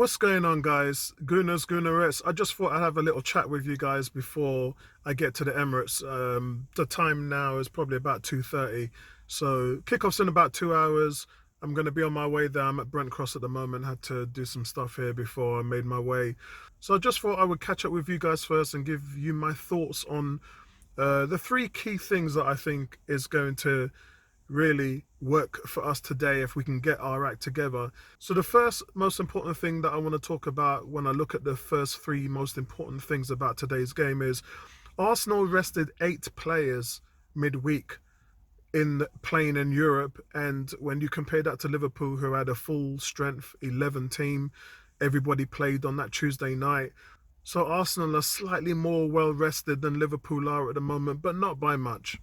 What's going on, guys? Gooners, Goonerettes. I just thought I'd have a little chat with you guys before I get to the Emirates. The time now is probably about 2:30, so kickoff's in about 2 hours. I'm going to be on my way there. I'm at Brent Cross at the moment. Had to do some stuff here before I made my way. So I just thought I would catch up with you guys first and give you my thoughts on the three key things that I think is going to really work for us today if we can get our act together. So the first most important thing that I want to talk about when I look at the first three most important things about today's game is Arsenal rested 8 players midweek in playing in Europe, and when you compare that to Liverpool, who had a full strength 11 team, everybody played on that Tuesday night. So Arsenal are slightly more well rested than Liverpool are at the moment, but not by much.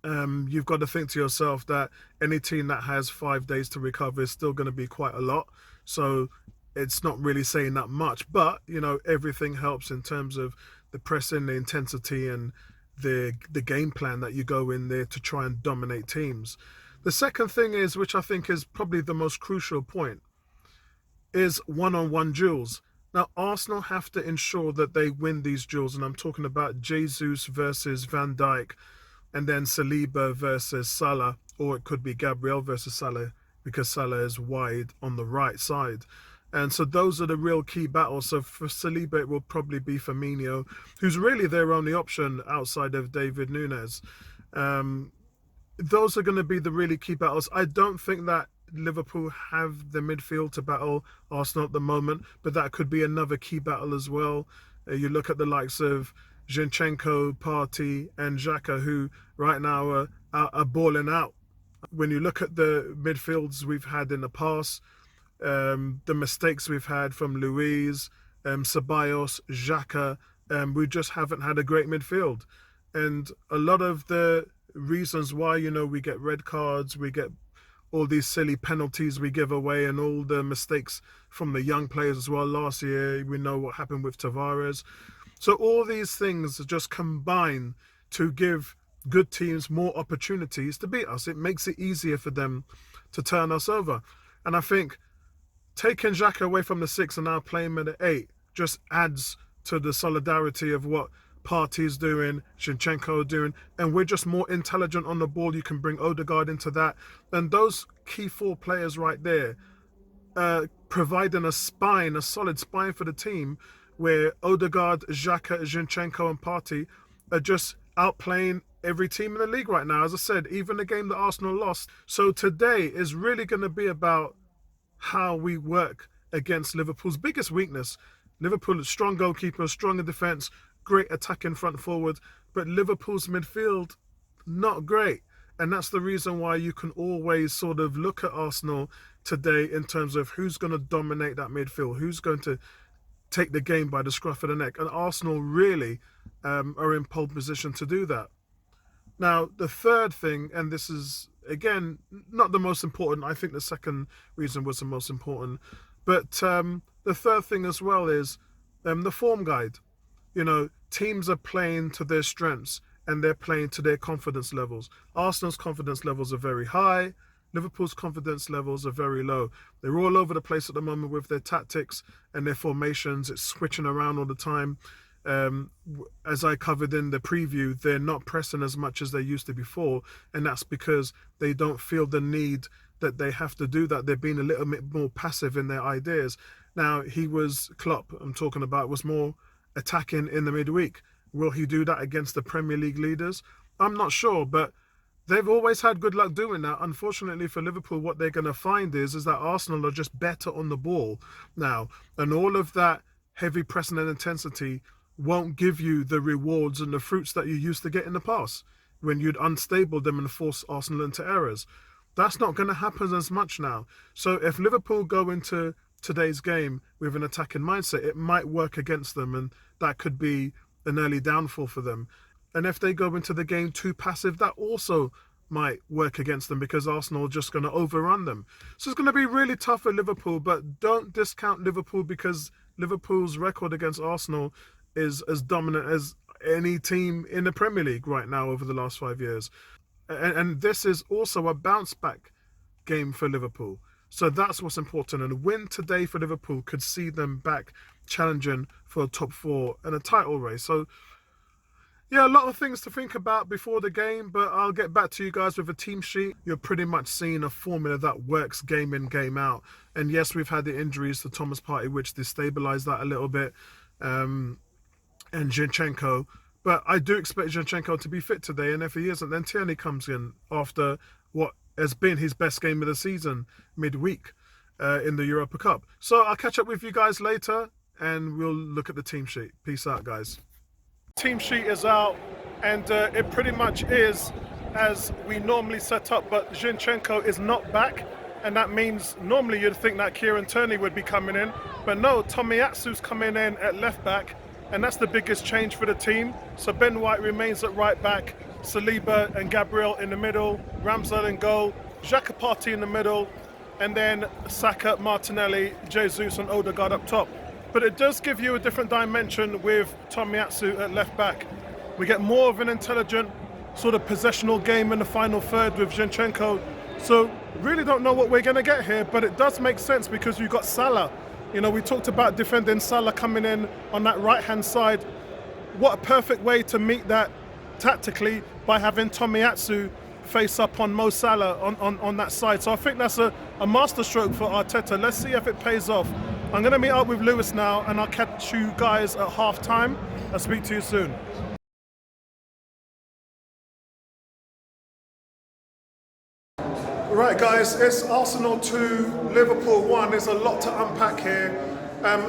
You've got to think to yourself that any team that has 5 days to recover is still going to be quite a lot. So it's not really saying that much, but everything helps in terms of the pressing, the intensity, and the game plan that you go in there to try and dominate teams. The second thing is, which I think is probably the most crucial point, is one-on-one duels. Now, Arsenal have to ensure that they win these duels, and I'm talking about Jesus versus Van Dijk, and then Saliba versus Salah, or it could be Gabriel versus Salah because Salah is wide on the right side. And so those are the real key battles. So for Saliba, it will probably be Firmino, who's really their only option outside of David Nunes. Those are going to be the really key battles. I don't think that Liverpool have the midfield to battle Arsenal at the moment, but that could be another key battle as well. You look at the likes of Zinchenko, Partey, and Xhaka, who right now are balling out. When you look at the midfields we've had in the past, the mistakes we've had from Luiz, Ceballos, Xhaka, we just haven't had a great midfield. And a lot of the reasons why, we get red cards, we get all these silly penalties we give away, and all the mistakes from the young players as well. Last year, we know what happened with Tavares. So all these things just combine to give good teams more opportunities to beat us. It makes it easier for them to turn us over. And I think taking Xhaka away from the 6 and now playing him at the 8 just adds to the solidarity of what Partey is doing, Zinchenko doing, and we're just more intelligent on the ball. You can bring Odegaard into that. And those key 4 players right there, providing a spine, a solid spine for the team, where Odegaard, Xhaka, Zinchenko, and Partey are just outplaying every team in the league right now. As I said, even the game that Arsenal lost. So today is really going to be about how we work against Liverpool's biggest weakness. Liverpool is strong goalkeeper, strong in defence, great attacking front forward, but Liverpool's midfield, not great. And that's the reason why you can always sort of look at Arsenal today in terms of who's going to dominate that midfield, who's going to take the game by the scruff of the neck. And Arsenal really are in pole position to do that. Now, the third thing, and this is, again, not the most important, I think the second reason was the most important, but the third thing as well is the form guide. Teams are playing to their strengths and they're playing to their confidence levels. Arsenal's confidence levels are very high. Liverpool's confidence levels are very low. They're all over the place at the moment with their tactics and their formations. It's switching around all the time. As I covered in the preview, they're not pressing as much as they used to before, and that's because they don't feel the need that they have to do that. They're being a little bit more passive in their ideas. Now, Klopp, I'm talking about, was more attacking in the midweek. Will he do that against the Premier League leaders? I'm not sure, but they've always had good luck doing that. Unfortunately for Liverpool, what they're going to find is that Arsenal are just better on the ball now. And all of that heavy pressing and intensity won't give you the rewards and the fruits that you used to get in the past when you'd unstable them and force Arsenal into errors. That's not going to happen as much now. So if Liverpool go into today's game with an attacking mindset, it might work against them, and that could be an early downfall for them. And if they go into the game too passive, that also might work against them because Arsenal are just going to overrun them. So it's going to be really tough for Liverpool, but don't discount Liverpool because Liverpool's record against Arsenal is as dominant as any team in the Premier League right now over the last 5 years. And this is also a bounce back game for Liverpool. So that's what's important. And a win today for Liverpool could see them back challenging for a top four and a title race. So yeah, a lot of things to think about before the game, but I'll get back to you guys with a team sheet. You're pretty much seeing a formula that works game in, game out. And yes, we've had the injuries to Thomas Partey, which destabilised that a little bit, and Zinchenko. But I do expect Zinchenko to be fit today, and if he isn't, then Tierney comes in after what has been his best game of the season midweek in the Europa Cup. So I'll catch up with you guys later, and we'll look at the team sheet. Peace out, guys. Team sheet is out, and it pretty much is as we normally set up, but Zinchenko is not back, and that means normally you'd think that Kieran Tierney would be coming in, but no, Tomiyasu's coming in at left back, and that's the biggest change for the team. So Ben White remains at right back, Saliba and Gabriel in the middle, Ramsdale in goal, Xhaka Partey in the middle, and then Saka, Martinelli, Jesus and Odegaard up top. But it does give you a different dimension with Tomiyasu at left back. We get more of an intelligent sort of possessional game in the final third with Zinchenko. So really don't know what we're going to get here, but it does make sense because you've got Salah. You know, we talked about defending Salah coming in on that right-hand side. What a perfect way to meet that tactically by having Tomiyasu face up on Mo Salah on that side. So I think that's a masterstroke for Arteta. Let's see if it pays off. I'm going to meet up with Lewis now, and I'll catch you guys at half-time. I'll speak to you soon. Right, guys, it's Arsenal 2, Liverpool 1. There's a lot to unpack here.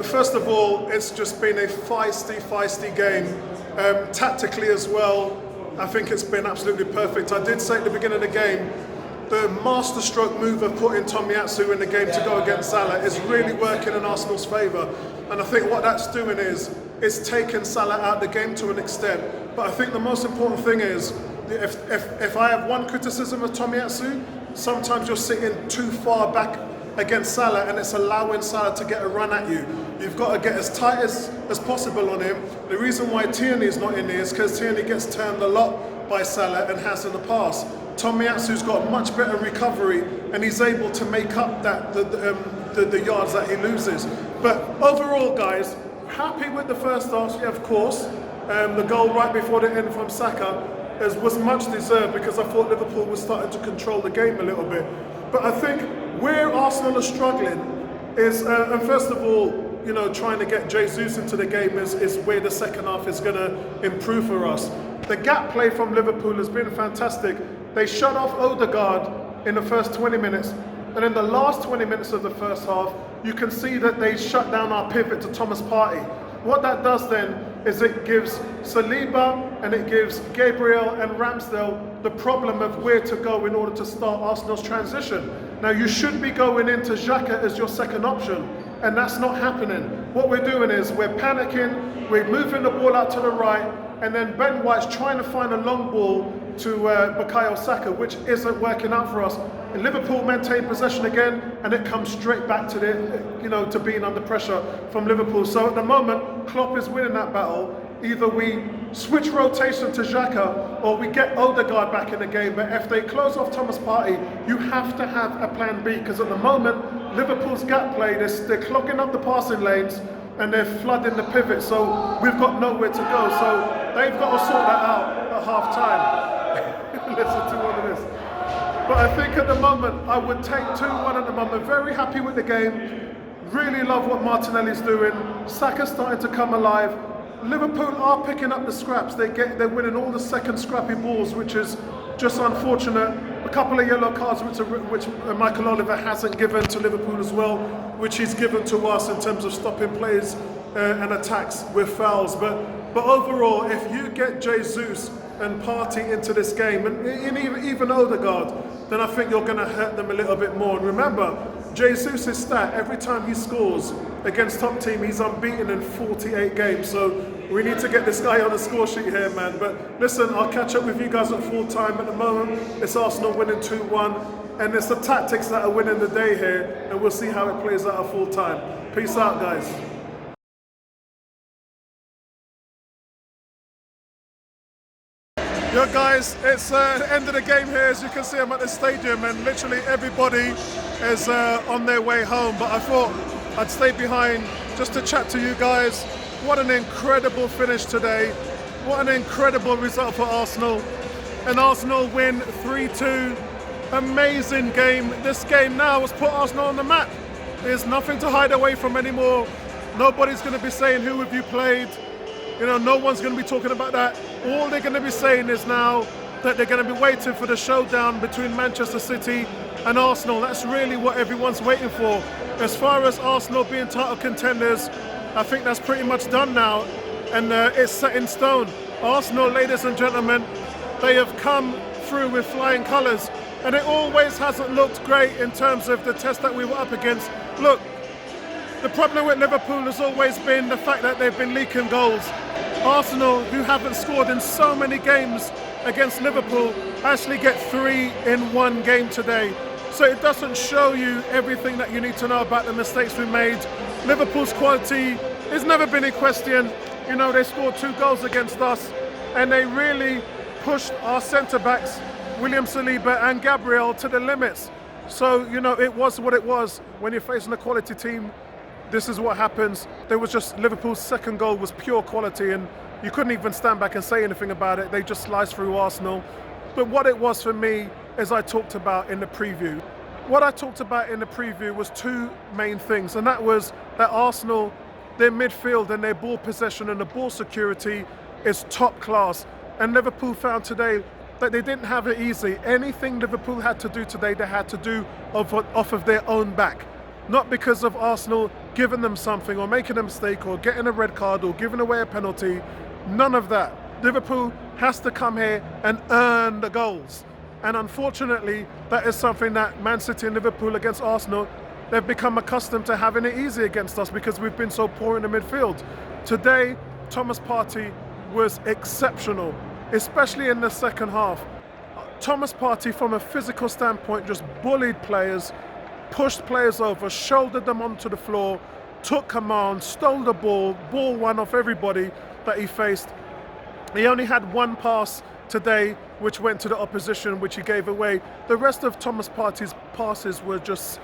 First of all, it's just been a feisty game. Tactically as well, I think it's been absolutely perfect. I did say at the beginning of the game, the masterstroke move of putting Tomiyasu in the game to go against Salah is really working in Arsenal's favour. And I think what that's doing is it's taking Salah out of the game to an extent. But I think the most important thing is, if I have one criticism of Tomiyasu, sometimes you're sitting too far back against Salah and it's allowing Salah to get a run at you. You've got to get as tight as possible on him. The reason why Tierney is not in there is because Tierney gets turned a lot by Salah and has in the past. Tomiyasu's got much better recovery and he's able to make up that the yards that he loses. But overall, guys, happy with the first half, yeah, of course. The goal right before the end from Saka was much deserved because I thought Liverpool was starting to control the game a little bit. But I think where Arsenal are struggling is, and first of all, you know, trying to get Jesus into the game is where the second half is going to improve for us. The gap play from Liverpool has been fantastic. They shut off Odegaard in the first 20 minutes, and in the last 20 minutes of the first half, you can see that they shut down our pivot to Thomas Partey. What that does then is it gives Saliba and it gives Gabriel and Ramsdale the problem of where to go in order to start Arsenal's transition. Now you should be going into Xhaka as your second option, and that's not happening. What we're doing is we're panicking, we're moving the ball out to the right, and then Ben White's trying to find a long ball to Bukayo Saka, which isn't working out for us. And Liverpool maintain possession again, and it comes straight back to to being under pressure from Liverpool. So at the moment, Klopp is winning that battle. Either we switch rotation to Xhaka or we get Odegaard back in the game. But if they close off Thomas Partey, you have to have a plan B, because at the moment, Liverpool's gap play, they're clogging up the passing lanes and they're flooding the pivot. So we've got nowhere to go. So they've got to sort that out at half time. Listen to all of this. But I think at the moment, I would take 2-1 at the moment. Very happy with the game. Really love what Martinelli's doing. Saka's starting to come alive. Liverpool are picking up the scraps. They're winning all the second scrappy balls, which is just unfortunate. A couple of yellow cards which Michael Oliver hasn't given to Liverpool as well, which he's given to us in terms of stopping plays and attacks with fouls. But overall, if you get Jesus and Partey into this game, and even Odegaard, then I think you're going to hurt them a little bit more. And remember, Jesus' stat, every time he scores against top team, he's unbeaten in 48 games. So we need to get this guy on the score sheet here, man. But listen, I'll catch up with you guys at full time. At the moment, it's Arsenal winning 2-1. And it's the tactics that are winning the day here. And we'll see how it plays out at full time. Peace out, guys. Yo guys, it's end of the game here. As you can see, I'm at the stadium and literally everybody is on their way home. But I thought I'd stay behind just to chat to you guys. What an incredible finish today. What an incredible result for Arsenal. And Arsenal win 3-2. Amazing game. This game now has put Arsenal on the map. There's nothing to hide away from anymore. Nobody's going to be saying who have you played. You know, no one's going to be talking about that. All they're going to be saying is now that they're going to be waiting for the showdown between Manchester City and Arsenal. That's really what everyone's waiting for. As far as Arsenal being title contenders, I think that's pretty much done now. And it's set in stone. Arsenal, ladies and gentlemen, they have come through with flying colours. And it always hasn't looked great in terms of the test that we were up against. Look, the problem with Liverpool has always been the fact that they've been leaking goals. Arsenal, who haven't scored in so many games against Liverpool, actually get 3 in one game today. So it doesn't show you everything that you need to know about the mistakes we made. Liverpool's quality has never been in question. You know, they scored 2 goals against us and they really pushed our centre-backs, William Saliba and Gabriel, to the limits. So, you know, it was what it was. When you're facing a quality team, this is what happens. There was just Liverpool's second goal was pure quality and you couldn't even stand back and say anything about it. They just sliced through Arsenal. But what it was for me, as I talked about in the preview, what I talked about in the preview was 2 main things, and that was that Arsenal, their midfield and their ball possession and the ball security is top class. And Liverpool found today that they didn't have it easy. Anything Liverpool had to do today, they had to do off of their own back. Not because of Arsenal giving them something or making a mistake or getting a red card or giving away a penalty. None of that. Liverpool has to come here and earn the goals. And unfortunately, that is something that Man City and Liverpool against Arsenal, they've become accustomed to having it easy against us because we've been so poor in the midfield. Today, Thomas Partey was exceptional, especially in the second half. Thomas Partey, from a physical standpoint, just bullied players, pushed players over, shouldered them onto the floor, took command, stole the ball won off everybody that he faced. He only had 1 pass today, which went to the opposition, which he gave away. The rest of Thomas Partey's passes were just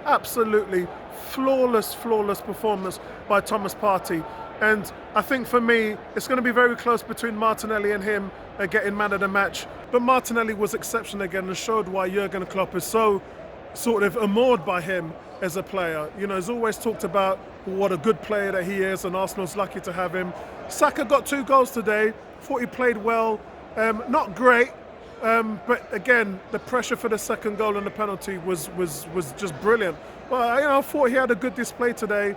absolutely flawless performance by Thomas Partey. And I think for me, it's going to be very close between Martinelli and him getting man of the match. But Martinelli was exceptional again and showed why Jurgen Klopp is so sort of adored by him as a player. You know, he's always talked about what a good player that he is, and Arsenal's lucky to have him. Saka got 2 goals today. Thought he played well. Not great, but again, the pressure for the second goal and the penalty was just brilliant. Well, you know, I thought he had a good display today.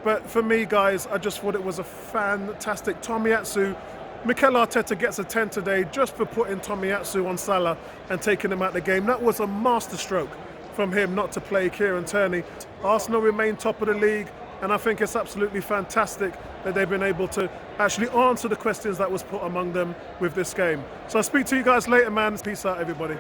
But for me, guys, I just thought it was a fantastic Tomiyasu. Mikel Arteta gets a 10 today just for putting Tomiyasu on Salah and taking him out of the game. That was a masterstroke from him not to play Kieran Tierney. Arsenal remain top of the league, and I think it's absolutely fantastic that they've been able to actually answer the questions that was put among them with this game. So I'll speak to you guys later, man. Peace out, everybody.